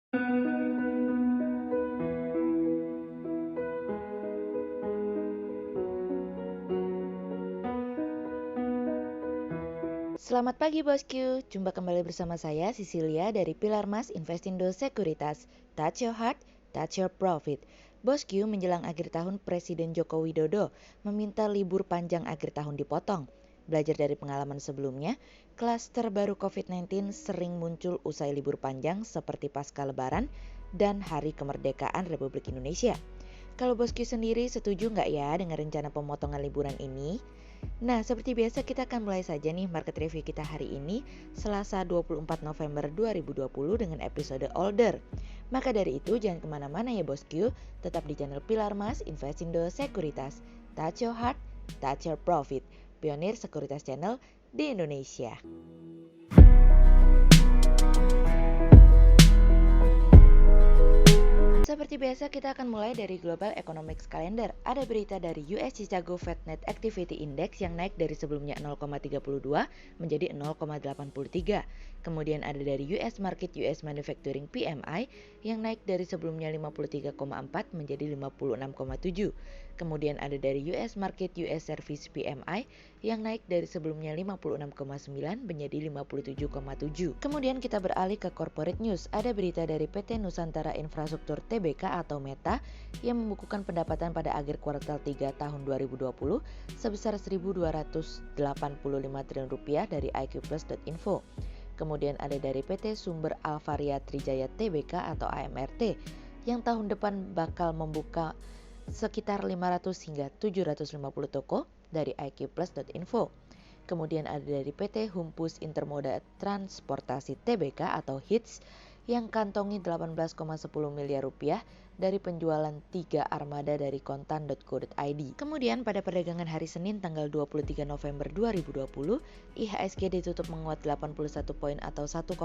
Selamat pagi bosku, jumpa kembali bersama saya Cecilia dari Pilar Mas Investindo Sekuritas. Touch your heart, touch your profit. Bosku, menjelang akhir tahun Presiden Joko Widodo meminta libur panjang akhir tahun dipotong. Belajar dari pengalaman sebelumnya, klaster baru COVID-19 sering muncul usai libur panjang seperti pasca Lebaran dan Hari Kemerdekaan Republik Indonesia. Kalau bosku sendiri setuju nggak ya dengan rencana pemotongan liburan ini? Nah, seperti biasa kita akan mulai saja nih market review kita hari ini, Selasa 24 November 2020 dengan episode Older. Maka dari itu jangan kemana-mana ya bosku, tetap di channel Pilar Mas Investindo Sekuritas. Touch your heart, touch your profit. Pionir sekuritas channel di Indonesia. Seperti biasa kita akan mulai dari Global Economics Calendar. Ada berita dari US Chicago Fed Net Activity Index yang naik dari sebelumnya 0,32 menjadi 0,83. Kemudian ada dari US Market US Manufacturing PMI yang naik dari sebelumnya 53,4 menjadi 56,7. Kemudian ada dari US Market US Service PMI yang naik dari sebelumnya 56,9 menjadi 57,7. Kemudian kita beralih ke corporate news. Ada berita dari PT Nusantara Infrastruktur TBK atau Meta yang membukukan pendapatan pada akhir kuartal 3 tahun 2020 sebesar 1.285 triliun rupiah dari iqplus.info. Kemudian ada dari PT Sumber Alvaria Trijaya TBK atau AMRT yang tahun depan bakal membuka sekitar 500 hingga 750 toko dari iqplus.info. Kemudian ada dari PT Humpus Intermoda Transportasi TBK atau HITS yang kantongi 18,10 miliar rupiah dari penjualan 3 armada dari kontan.co.id. Kemudian pada perdagangan hari Senin tanggal 23 November 2020, IHSG ditutup menguat 81 poin atau 1,45%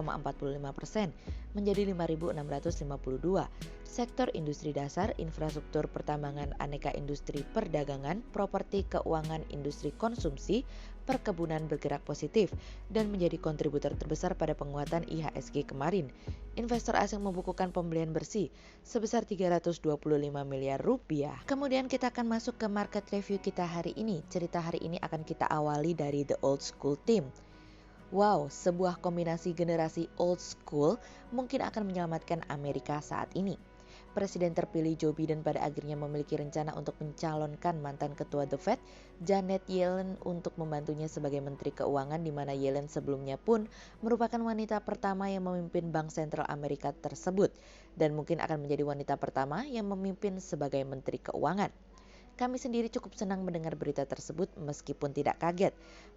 menjadi 5.652. Sektor industri dasar, infrastruktur pertambangan, aneka industri perdagangan, properti keuangan, industri konsumsi, perkebunan bergerak positif dan menjadi kontributor terbesar pada penguatan IHSG kemarin. Investor asing membukukan pembelian bersih sebesar 325 miliar rupiah. Kemudian kita akan masuk ke market review kita hari ini. Cerita hari ini akan kita awali dari The Old School Team. Wow, sebuah kombinasi generasi old school mungkin akan menyelamatkan Amerika saat ini. Presiden terpilih Joe Biden pada akhirnya memiliki rencana untuk mencalonkan mantan ketua The Fed, Janet Yellen, untuk membantunya sebagai Menteri Keuangan, di mana Yellen sebelumnya pun merupakan wanita pertama yang memimpin Bank Sentral Amerika tersebut dan mungkin akan menjadi wanita pertama yang memimpin sebagai Menteri Keuangan. Kami sendiri cukup senang mendengar berita tersebut meskipun tidak kaget.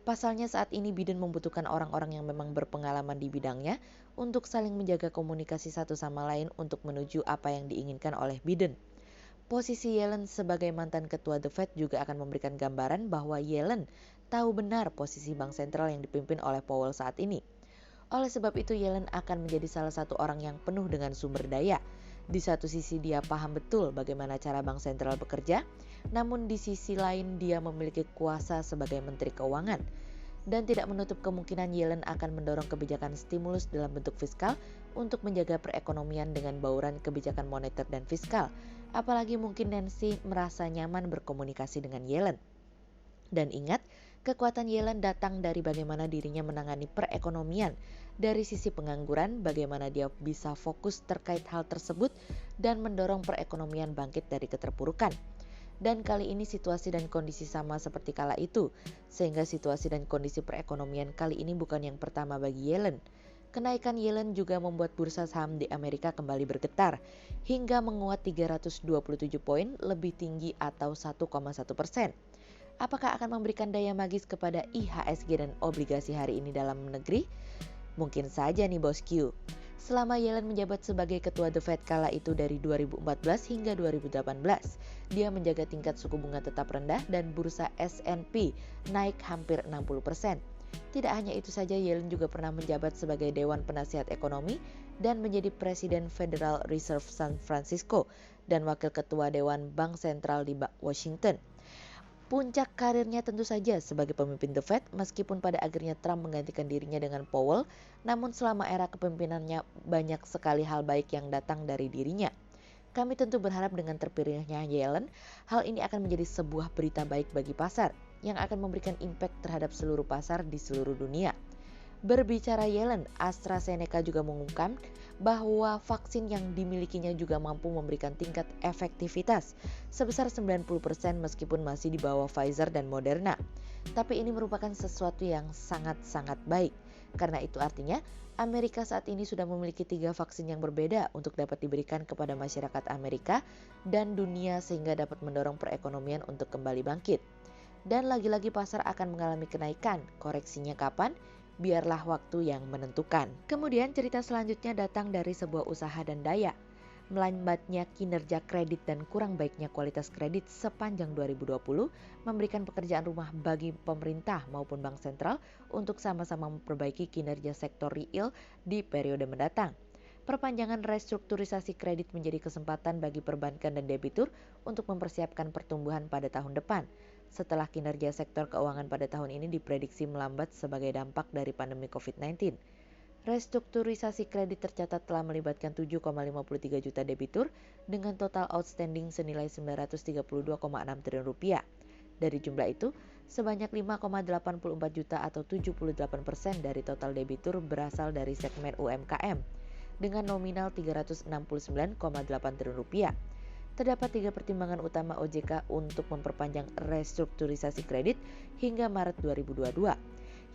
Pasalnya saat ini Biden membutuhkan orang-orang yang memang berpengalaman di bidangnya untuk saling menjaga komunikasi satu sama lain untuk menuju apa yang diinginkan oleh Biden. Posisi Yellen sebagai mantan ketua The Fed juga akan memberikan gambaran bahwa Yellen tahu benar posisi bank sentral yang dipimpin oleh Powell saat ini. Oleh sebab itu Yellen akan menjadi salah satu orang yang penuh dengan sumber daya. Di satu sisi dia paham betul bagaimana cara bank sentral bekerja, namun di sisi lain dia memiliki kuasa sebagai Menteri Keuangan. Dan tidak menutup kemungkinan Yellen akan mendorong kebijakan stimulus dalam bentuk fiskal untuk menjaga perekonomian dengan bauran kebijakan moneter dan fiskal. Apalagi mungkin Nancy merasa nyaman berkomunikasi dengan Yellen. Dan ingat, kekuatan Yellen datang dari bagaimana dirinya menangani perekonomian. Dari sisi pengangguran, bagaimana dia bisa fokus terkait hal tersebut dan mendorong perekonomian bangkit dari keterpurukan. Dan kali ini situasi dan kondisi sama seperti kala itu, sehingga situasi dan kondisi perekonomian kali ini bukan yang pertama bagi Yellen. Kenaikan Yellen juga membuat bursa saham di Amerika kembali bergetar, hingga menguat 327 poin lebih tinggi atau 1,1%. Apakah akan memberikan daya magis kepada IHSG dan obligasi hari ini dalam negeri? Mungkin saja nih bosku. Selama Yellen menjabat sebagai ketua The Fed kala itu dari 2014 hingga 2018, dia menjaga tingkat suku bunga tetap rendah dan bursa S&P naik hampir 60%. Tidak hanya itu saja, Yellen juga pernah menjabat sebagai Dewan Penasihat Ekonomi dan menjadi Presiden Federal Reserve San Francisco dan Wakil Ketua Dewan Bank Sentral di Washington. Puncak karirnya tentu saja sebagai pemimpin The Fed, meskipun pada akhirnya Trump menggantikan dirinya dengan Powell, namun selama era kepemimpinannya banyak sekali hal baik yang datang dari dirinya. Kami tentu berharap dengan terpilihnya Yellen, hal ini akan menjadi sebuah berita baik bagi pasar, yang akan memberikan impact terhadap seluruh pasar di seluruh dunia. Berbicara Yellen, AstraZeneca juga mengumumkan bahwa vaksin yang dimilikinya juga mampu memberikan tingkat efektivitas sebesar 90% meskipun masih di bawah Pfizer dan Moderna. Tapi ini merupakan sesuatu yang sangat-sangat baik. Karena itu artinya Amerika saat ini sudah memiliki 3 vaksin yang berbeda untuk dapat diberikan kepada masyarakat Amerika dan dunia sehingga dapat mendorong perekonomian untuk kembali bangkit. Dan lagi-lagi pasar akan mengalami kenaikan, koreksinya kapan? Biarlah waktu yang menentukan. Kemudian cerita selanjutnya datang dari sebuah usaha dan daya. Melambatnya kinerja kredit dan kurang baiknya kualitas kredit sepanjang 2020 memberikan pekerjaan rumah bagi pemerintah maupun bank sentral untuk sama-sama memperbaiki kinerja sektor real di periode mendatang. Perpanjangan restrukturisasi kredit menjadi kesempatan bagi perbankan dan debitur untuk mempersiapkan pertumbuhan pada tahun depan. Setelah kinerja sektor keuangan pada tahun ini diprediksi melambat sebagai dampak dari pandemi COVID-19. Restrukturisasi kredit tercatat telah melibatkan 7,53 juta debitur dengan total outstanding senilai 932,6 triliun rupiah. Dari jumlah itu, sebanyak 5,84 juta atau 78% dari total debitur berasal dari segmen UMKM dengan nominal 369,8 triliun rupiah. Terdapat 3 pertimbangan utama OJK untuk memperpanjang restrukturisasi kredit hingga Maret 2022.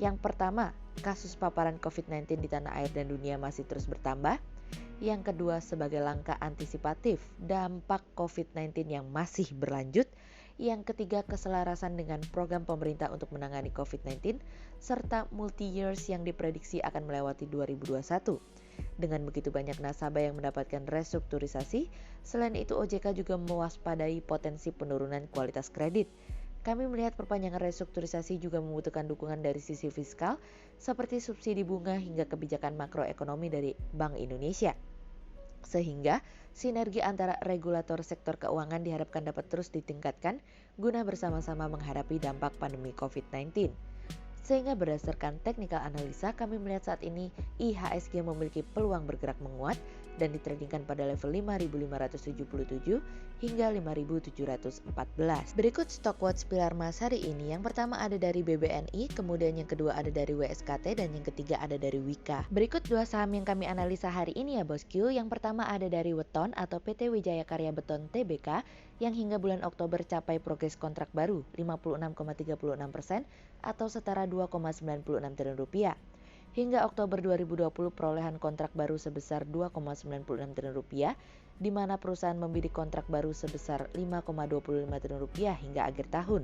Yang pertama, kasus paparan COVID-19 di tanah air dan dunia masih terus bertambah. Yang kedua, sebagai langkah antisipatif dampak COVID-19 yang masih berlanjut. Yang ketiga, keselarasan dengan program pemerintah untuk menangani COVID-19 serta multi-years yang diprediksi akan melewati 2021. Dengan begitu banyak nasabah yang mendapatkan restrukturisasi, selain itu OJK juga mewaspadai potensi penurunan kualitas kredit. Kami melihat perpanjangan restrukturisasi juga membutuhkan dukungan dari sisi fiskal, seperti subsidi bunga hingga kebijakan makroekonomi dari Bank Indonesia. Sehingga sinergi antara regulator sektor keuangan diharapkan dapat terus ditingkatkan guna bersama-sama menghadapi dampak pandemi COVID-19. Sehingga berdasarkan technical analisa, kami melihat saat ini IHSG memiliki peluang bergerak menguat dan ditradingkan pada level 5.577 hingga 5.714. Berikut stock watch pilar emas hari ini. Yang pertama ada dari BBNI, kemudian yang kedua ada dari WSKT, dan yang ketiga ada dari Wika. Berikut 2 saham yang kami analisa hari ini ya bosku. Yang pertama ada dari Weton atau PT Wijaya Karya Beton Tbk yang hingga bulan Oktober capai progres kontrak baru 56,36% atau setara 2,96 triliun rupiah. Hingga Oktober 2020 perolehan kontrak baru sebesar 2,96 triliun rupiah, di mana perusahaan membidik kontrak baru sebesar 5,25 triliun rupiah hingga akhir tahun.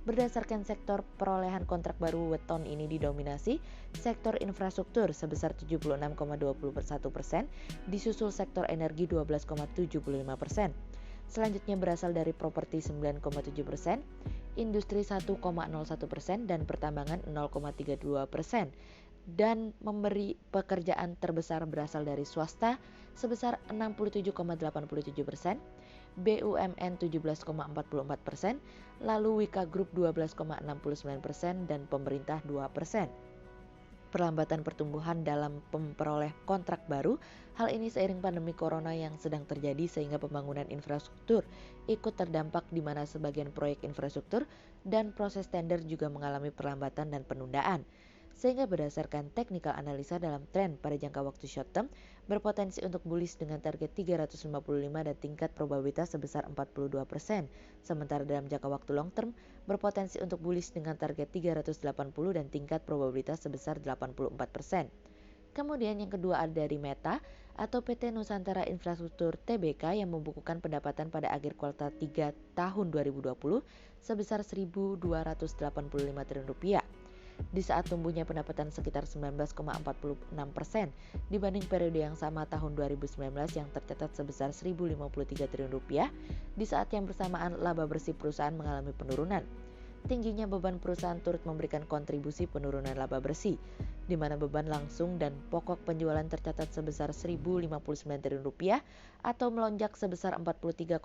Berdasarkan sektor, perolehan kontrak baru Weton ini didominasi sektor infrastruktur sebesar 76,21%, disusul sektor energi 12,75%. Selanjutnya berasal dari properti 9,7%, industri 1,01% dan pertambangan 0,32%. Dan memberi pekerjaan terbesar berasal dari swasta sebesar 67,87%, BUMN 17,44%, lalu Wika Group 12,69% dan pemerintah 2%. Perlambatan pertumbuhan dalam memperoleh kontrak baru, hal ini seiring pandemi corona yang sedang terjadi sehingga pembangunan infrastruktur ikut terdampak di mana sebagian proyek infrastruktur dan proses tender juga mengalami perlambatan dan penundaan. Sehingga berdasarkan technical analisa dalam tren pada jangka waktu short term berpotensi untuk bullish dengan target 355 dan tingkat probabilitas sebesar 42%. Sementara dalam jangka waktu long term berpotensi untuk bullish dengan target 380 dan tingkat probabilitas sebesar 84%. Kemudian yang kedua ada dari Meta atau PT Nusantara Infrastruktur Tbk yang membukukan pendapatan pada akhir kuartal 3 tahun 2020 sebesar 1.285 triliun rupiah. Di saat tumbuhnya pendapatan sekitar 19,46% dibanding periode yang sama tahun 2019 yang tercatat sebesar 1.053 triliun rupiah, di saat yang bersamaan laba bersih perusahaan mengalami penurunan. Tingginya beban perusahaan turut memberikan kontribusi penurunan laba bersih, di mana beban langsung dan pokok penjualan tercatat sebesar 1.059 triliun rupiah atau melonjak sebesar 43,6%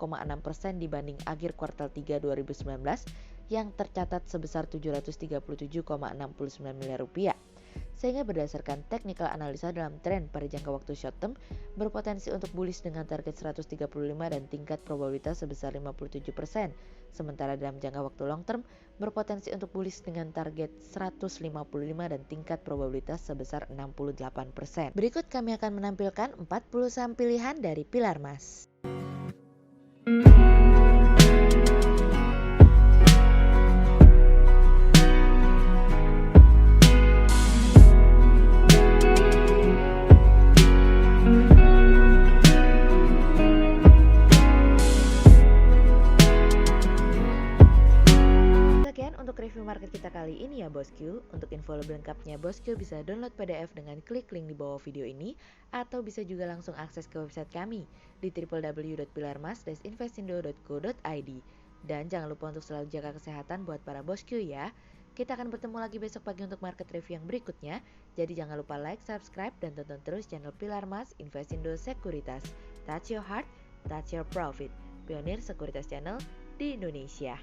dibanding akhir kuartal 3 2019 yang tercatat sebesar 737,69 miliar rupiah. Sehingga berdasarkan technical analisa dalam tren pada jangka waktu short term berpotensi untuk bullish dengan target 135 dan tingkat probabilitas sebesar 57%. Sementara dalam jangka waktu long term berpotensi untuk bullish dengan target 155 dan tingkat probabilitas sebesar 68%. Berikut kami akan menampilkan 40 saham pilihan dari Pilar Mas. Untuk review market kita kali ini ya bosku. Untuk info lebih lengkapnya bosku bisa download PDF dengan klik link di bawah video ini, atau bisa juga langsung akses ke website kami di www.pilarmas-investindo.co.id. Dan jangan lupa untuk selalu jaga kesehatan buat para bosku ya. Kita akan bertemu lagi besok pagi untuk market review yang berikutnya. Jadi jangan lupa like, subscribe, dan tonton terus channel Pilar Mas Investindo Sekuritas. Touch your heart, touch your profit. Pionir Sekuritas Channel di Indonesia.